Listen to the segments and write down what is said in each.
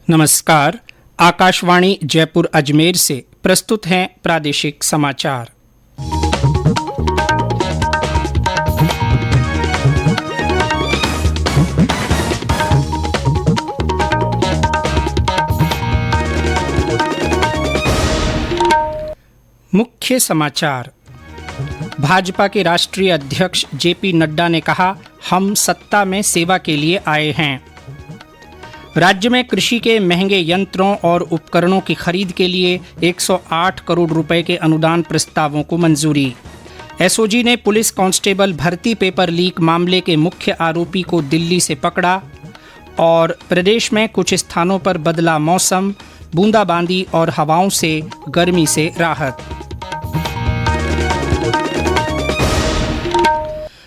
नमस्कार। आकाशवाणी जयपुर अजमेर से प्रस्तुत हैं प्रादेशिक समाचार। मुख्य समाचार। भाजपा के राष्ट्रीय अध्यक्ष जेपी नड्डा ने कहा, हम सत्ता में सेवा के लिए आए हैं। राज्य में कृषि के महंगे यंत्रों और उपकरणों की खरीद के लिए 108 करोड़ रुपए के अनुदान प्रस्तावों को मंजूरी। एसओजी ने पुलिस कांस्टेबल भर्ती पेपर लीक मामले के मुख्य आरोपी को दिल्ली से पकड़ा। और प्रदेश में कुछ स्थानों पर बदला मौसम, बूंदाबांदी और हवाओं से गर्मी से राहत।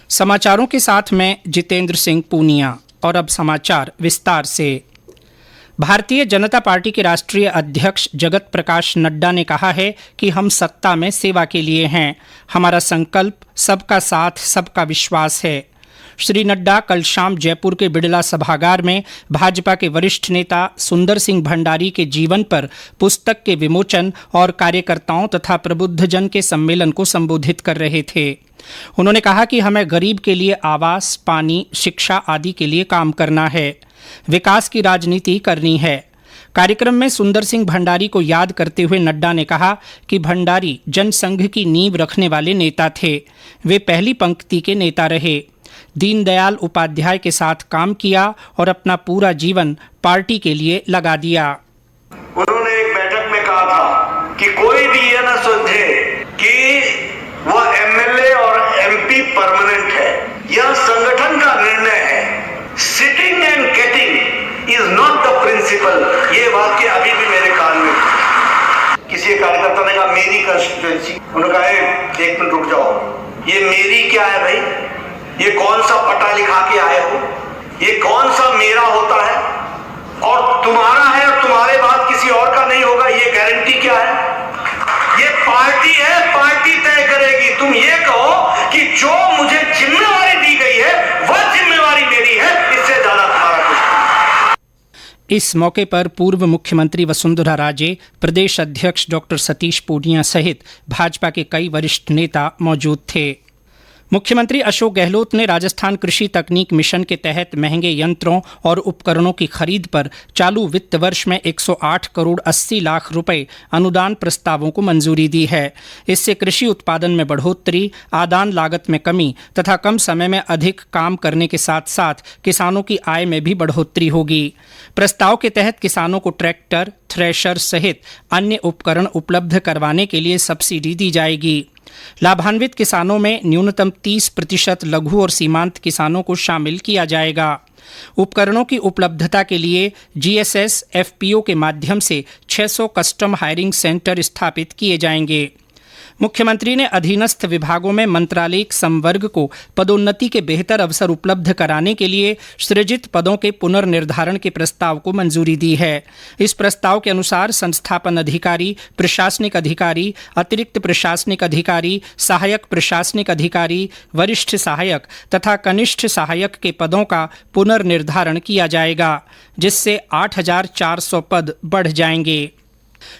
समाचारों के साथ मैं जितेंद्र सिंह पूनिया। और अब समाचार विस्तार से। भारतीय जनता पार्टी के राष्ट्रीय अध्यक्ष जगत प्रकाश नड्डा ने कहा है कि हम सत्ता में सेवा के लिए हैं। हमारा संकल्प सबका साथ सबका विश्वास है। श्री नड्डा कल शाम जयपुर के बिड़ला सभागार में भाजपा के वरिष्ठ नेता सुंदर सिंह भंडारी के जीवन पर पुस्तक के विमोचन और कार्यकर्ताओं तथा प्रबुद्धजन के सम्मेलन को संबोधित कर रहे थे। उन्होंने कहा कि हमें गरीब के लिए आवास, पानी, शिक्षा आदि के लिए काम करना है, विकास की राजनीति करनी है। कार्यक्रम में सुंदर सिंह भंडारी को याद करते हुए नड्डा ने कहा कि भंडारी जनसंघ की नींव रखने वाले नेता थे। वे पहली पंक्ति के नेता रहे। दीनदयाल उपाध्याय के साथ काम किया और अपना पूरा जीवन पार्टी के लिए लगा दिया। उन्होंने एक बैठक में कहा था कि कोई भी ये न समझे कि वह एमएलए और एमपी परमानेंट है। यह संगठन का निर्णय है। Sitting and getting is not the principle. ये वाक्य अभी भी मेरे कान में। किसी कार्यकर्ता ने कहा मेरी कंस्टिट्यूएंसी, उन्होंने कहा एक मिनट रुक जाओ, ये मेरी क्या है भाई? ये कौन सा पटा लिखा के आए हो? ये कौन सा मेरा होता है? और तुम्हारा है और तुम्हारे बाद किसी और का नहीं होगा, ये गारंटी क्या है? ये पार्टी है, पार्टी तय करेगी। तुम ये कहो कि जो मुझे जिम्मेवारी दी गई है वह जिम्मेवारी मेरी है, इससे ज्यादा तुम्हारा कुछ। इस मौके पर पूर्व मुख्यमंत्री वसुंधरा राजे, प्रदेश अध्यक्ष डॉक्टर सतीश पूनिया सहित भाजपा के कई वरिष्ठ नेता मौजूद थे। मुख्यमंत्री अशोक गहलोत ने राजस्थान कृषि तकनीक मिशन के तहत महंगे यंत्रों और उपकरणों की खरीद पर चालू वित्त वर्ष में 108 करोड़ 80 लाख रुपए अनुदान प्रस्तावों को मंजूरी दी है। इससे कृषि उत्पादन में बढ़ोतरी, आदान लागत में कमी तथा कम समय में अधिक काम करने के साथ साथ किसानों की आय में भी बढ़ोतरी होगी। प्रस्ताव के तहत किसानों को ट्रैक्टर, थ्रेशर सहित अन्य उपकरण उपलब्ध करवाने के लिए सब्सिडी दी जाएगी। लाभान्वित किसानों में न्यूनतम 30% लघु और सीमांत किसानों को शामिल किया जाएगा। उपकरणों की उपलब्धता के लिए जीएसएस एफपीओ के माध्यम से 600 कस्टम हायरिंग सेंटर स्थापित किए जाएंगे। मुख्यमंत्री ने अधीनस्थ विभागों में मंत्रालयिक संवर्ग को पदोन्नति के बेहतर अवसर उपलब्ध कराने के लिए सृजित पदों के पुनर्निर्धारण के प्रस्ताव को मंजूरी दी है। इस प्रस्ताव के अनुसार संस्थापन अधिकारी, प्रशासनिक अधिकारी, अतिरिक्त प्रशासनिक अधिकारी, सहायक प्रशासनिक अधिकारी, वरिष्ठ सहायक तथा कनिष्ठ सहायक के पदों का पुनर्निर्धारण किया जाएगा, जिससे 8,400 पद बढ़ जाएंगे।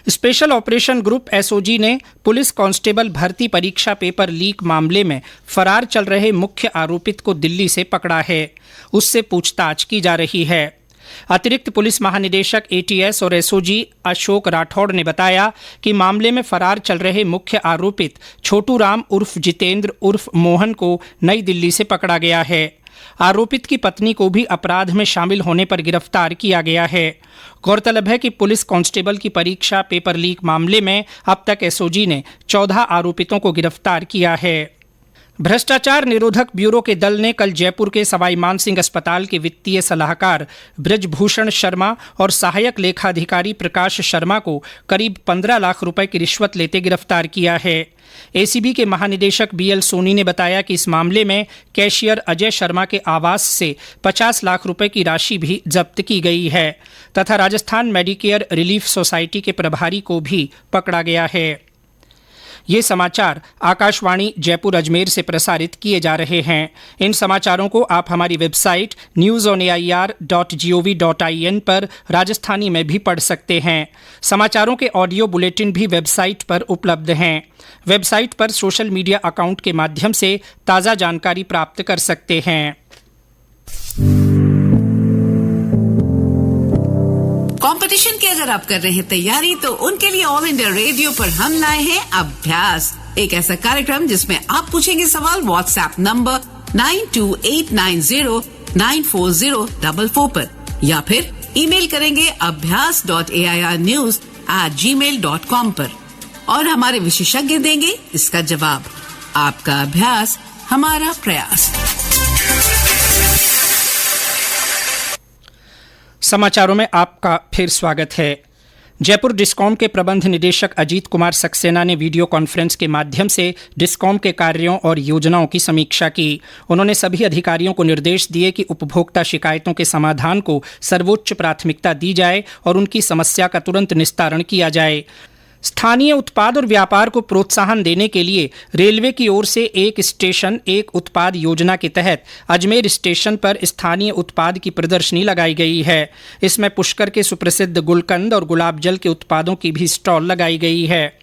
स्पेशल ऑपरेशन ग्रुप एसओजी ने पुलिस कांस्टेबल भर्ती परीक्षा पेपर लीक मामले में फरार चल रहे मुख्य आरोपित को दिल्ली से पकड़ा है। उससे पूछताछ की जा रही है। अतिरिक्त पुलिस महानिदेशक एटीएस और एसओजी अशोक राठौड़ ने बताया कि मामले में फरार चल रहे मुख्य आरोपित छोटू राम उर्फ जितेंद्र उर्फ मोहन को नई दिल्ली से पकड़ा गया है। आरोपित की पत्नी को भी अपराध में शामिल होने पर गिरफ्तार किया गया है। गौरतलब है कि पुलिस कांस्टेबल की परीक्षा पेपर लीक मामले में अब तक एसओजी ने 14 आरोपितों को गिरफ्तार किया है। भ्रष्टाचार निरोधक ब्यूरो के दल ने कल जयपुर के सवाई मानसिंह अस्पताल के वित्तीय सलाहकार ब्रजभूषण शर्मा और सहायक लेखाधिकारी प्रकाश शर्मा को करीब 15 लाख रुपए की रिश्वत लेते गिरफ्तार किया है। एसीबी के महानिदेशक बीएल सोनी ने बताया कि इस मामले में कैशियर अजय शर्मा के आवास से 50 लाख रुपए की राशि भी जब्त की गई है तथा राजस्थान मेडिकेयर रिलीफ सोसाइटी के प्रभारी को भी पकड़ा गया है। ये समाचार आकाशवाणी जयपुर अजमेर से प्रसारित किए जा रहे हैं। इन समाचारों को आप हमारी वेबसाइट newsonair.gov.in पर राजस्थानी में भी पढ़ सकते हैं। समाचारों के ऑडियो बुलेटिन भी वेबसाइट पर उपलब्ध हैं। वेबसाइट पर सोशल मीडिया अकाउंट के माध्यम से ताज़ा जानकारी प्राप्त कर सकते हैं। कंपटीशन की अगर आप कर रहे हैं तैयारी, तो उनके लिए ऑल इंडिया रेडियो पर हम लाए हैं अभ्यास, एक ऐसा कार्यक्रम जिसमें आप पूछेंगे सवाल व्हाट्सएप नंबर 9289094044 पर, या फिर ईमेल करेंगे abhyas.airnews@gmail.com पर, और हमारे विशेषज्ञ देंगे इसका जवाब। आपका अभ्यास हमारा प्रयास। समाचारों में आपका फिर स्वागत है। जयपुर डिस्कॉम के प्रबंध निदेशक अजीत कुमार सक्सेना ने वीडियो कॉन्फ्रेंस के माध्यम से डिस्कॉम के कार्यों और योजनाओं की समीक्षा की। उन्होंने सभी अधिकारियों को निर्देश दिए कि उपभोक्ता शिकायतों के समाधान को सर्वोच्च प्राथमिकता दी जाए और उनकी समस्या का तुरंत निस्तारण किया जाए। स्थानीय उत्पाद और व्यापार को प्रोत्साहन देने के लिए रेलवे की ओर से एक स्टेशन एक उत्पाद योजना के तहत अजमेर स्टेशन पर स्थानीय उत्पाद की प्रदर्शनी लगाई गई है। इसमें पुष्कर के सुप्रसिद्ध गुलकंद और गुलाब जल के उत्पादों की भी स्टॉल लगाई गई है।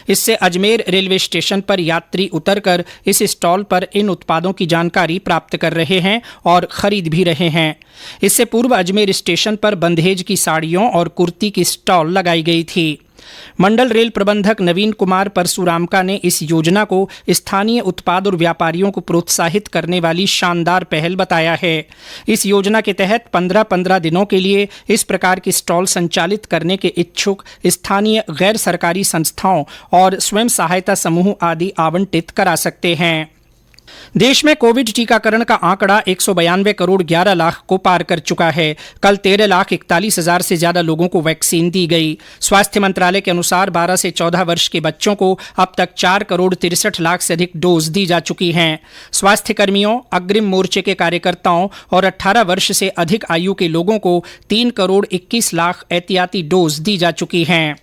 इससे अजमेर रेलवे स्टेशन पर यात्री उतरकर इस स्टॉल पर इन उत्पादों की जानकारी प्राप्त कर रहे हैं और खरीद भी रहे हैं। इससे पूर्व अजमेर स्टेशन पर बंधेज की साड़ियों और कुर्ती की स्टॉल लगाई गई थी। मंडल रेल प्रबंधक नवीन कुमार परशुरामका ने इस योजना को स्थानीय उत्पाद और व्यापारियों को प्रोत्साहित करने वाली शानदार पहल बताया है। इस योजना के तहत 15-15 दिनों के लिए इस प्रकार की स्टॉल संचालित करने के इच्छुक स्थानीय गैर सरकारी संस्थाओं और स्वयं सहायता समूह आदि आवंटित करा सकते हैं। देश में कोविड टीकाकरण का आंकड़ा 192 करोड़ 11 लाख को पार कर चुका है। कल 13,41,000 से ज्यादा लोगों को वैक्सीन दी गई। स्वास्थ्य मंत्रालय के अनुसार 12 से 14 वर्ष के बच्चों को अब तक 4 करोड़ 63 लाख से अधिक डोज दी जा चुकी हैं। स्वास्थ्य कर्मियों, अग्रिम मोर्चे के कार्यकर्ताओं और 18 वर्ष से अधिक आयु के लोगों को 3 करोड़ 21 लाख एहतियाती डोज दी जा चुकी हैं।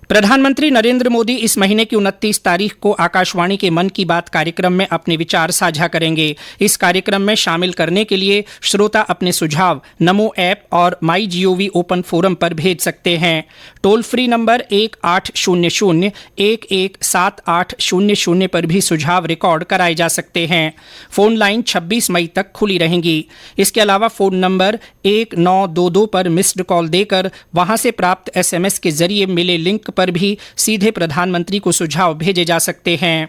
प्रधानमंत्री नरेंद्र मोदी इस महीने की 29 तारीख को आकाशवाणी के मन की बात कार्यक्रम में अपने विचार साझा करेंगे। इस कार्यक्रम में शामिल करने के लिए श्रोता अपने सुझाव नमो ऐप और MyGov ओपन फोरम पर भेज सकते हैं। टोल फ्री नंबर 1800-117800 पर भी सुझाव रिकॉर्ड कराए जा सकते हैं। फोन लाइन 26 मई तक खुली रहेंगी। इसके अलावा फोन नंबर 1922 पर मिस्ड कॉल देकर वहां से प्राप्त SMS के जरिए मिले लिंक पर भी सीधे प्रधानमंत्री को सुझाव भेजे जा सकते हैं।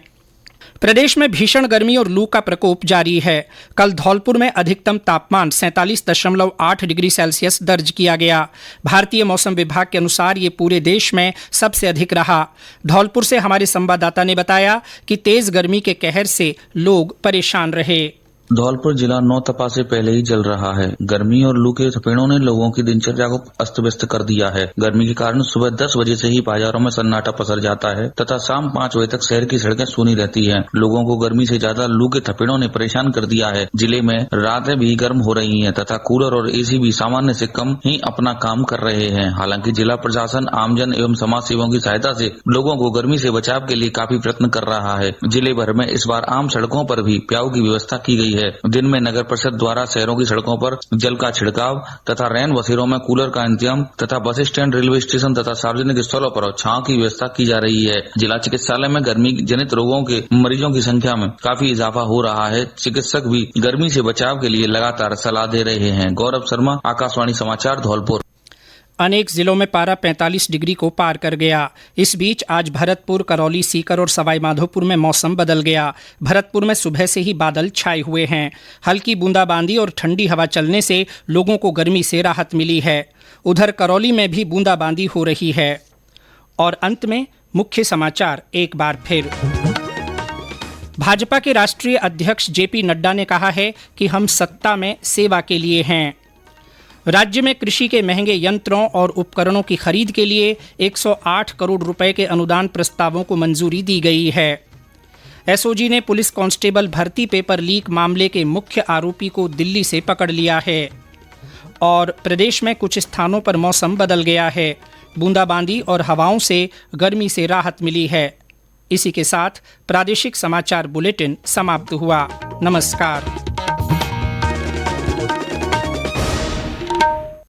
प्रदेश में भीषण गर्मी और लू का प्रकोप जारी है। कल धौलपुर में अधिकतम तापमान 47.8 डिग्री सेल्सियस दर्ज किया गया। भारतीय मौसम विभाग के अनुसार ये पूरे देश में सबसे अधिक रहा। धौलपुर से हमारे संवाददाता ने बताया कि तेज गर्मी के कहर से लोग परेशान रहे। धौलपुर जिला 9 तपा से पहले ही जल रहा है। गर्मी और लू के थपेड़ों ने लोगों की दिनचर्या को अस्त व्यस्त कर दिया है। गर्मी के कारण सुबह 10 बजे से ही बाजारों में सन्नाटा पसर जाता है तथा शाम 5 बजे तक शहर की सड़कें सूनी रहती हैं। लोगों को गर्मी से ज्यादा लू के थपेड़ों ने परेशान कर दिया है। जिले में रातें भी गर्म हो रही हैं तथा कूलर और AC भी सामान्य से कम ही अपना काम कर रहे हैं। हालांकि जिला प्रशासन आमजन एवं समाज सेवकों की सहायता से लोगों को गर्मी से बचाव के लिए काफी प्रयत्न कर रहा है। जिले भर में इस बार आम सड़कों पर भी प्याऊ की व्यवस्था की गई है। दिन में नगर परिषद द्वारा शहरों की सड़कों पर जल का छिड़काव तथा रैन बसेरों में कूलर का इंतजाम तथा बस स्टैंड, रेलवे स्टेशन तथा सार्वजनिक स्थलों पर छांव की व्यवस्था की जा रही है। जिला चिकित्सालय में गर्मी जनित रोगों के मरीजों की संख्या में काफी इजाफा हो रहा है। चिकित्सक भी गर्मी से बचाव के लिए लगातार सलाह दे रहे हैं। गौरव शर्मा, आकाशवाणी समाचार, धौलपुर। अनेक जिलों में पारा 45 डिग्री को पार कर गया। इस बीच आज भरतपुर, करौली, सीकर और सवाईमाधोपुर में मौसम बदल गया। भरतपुर में सुबह से ही बादल छाए हुए हैं। हल्की बूंदाबांदी और ठंडी हवा चलने से लोगों को गर्मी से राहत मिली है। उधर करौली में भी बूंदाबांदी हो रही है। और अंत में मुख्य समाचार एक बार फिर। भाजपा के राष्ट्रीय अध्यक्ष JP नड्डा ने कहा है कि हम सत्ता में सेवा के लिए हैं। राज्य में कृषि के महंगे यंत्रों और उपकरणों की खरीद के लिए 108 करोड़ रुपए के अनुदान प्रस्तावों को मंजूरी दी गई है। SOG ने पुलिस कांस्टेबल भर्ती पेपर लीक मामले के मुख्य आरोपी को दिल्ली से पकड़ लिया है। और प्रदेश में कुछ स्थानों पर मौसम बदल गया है। बूंदाबांदी और हवाओं से गर्मी से राहत मिली है। इसी के साथ प्रादेशिक समाचार बुलेटिन समाप्त हुआ। नमस्कार।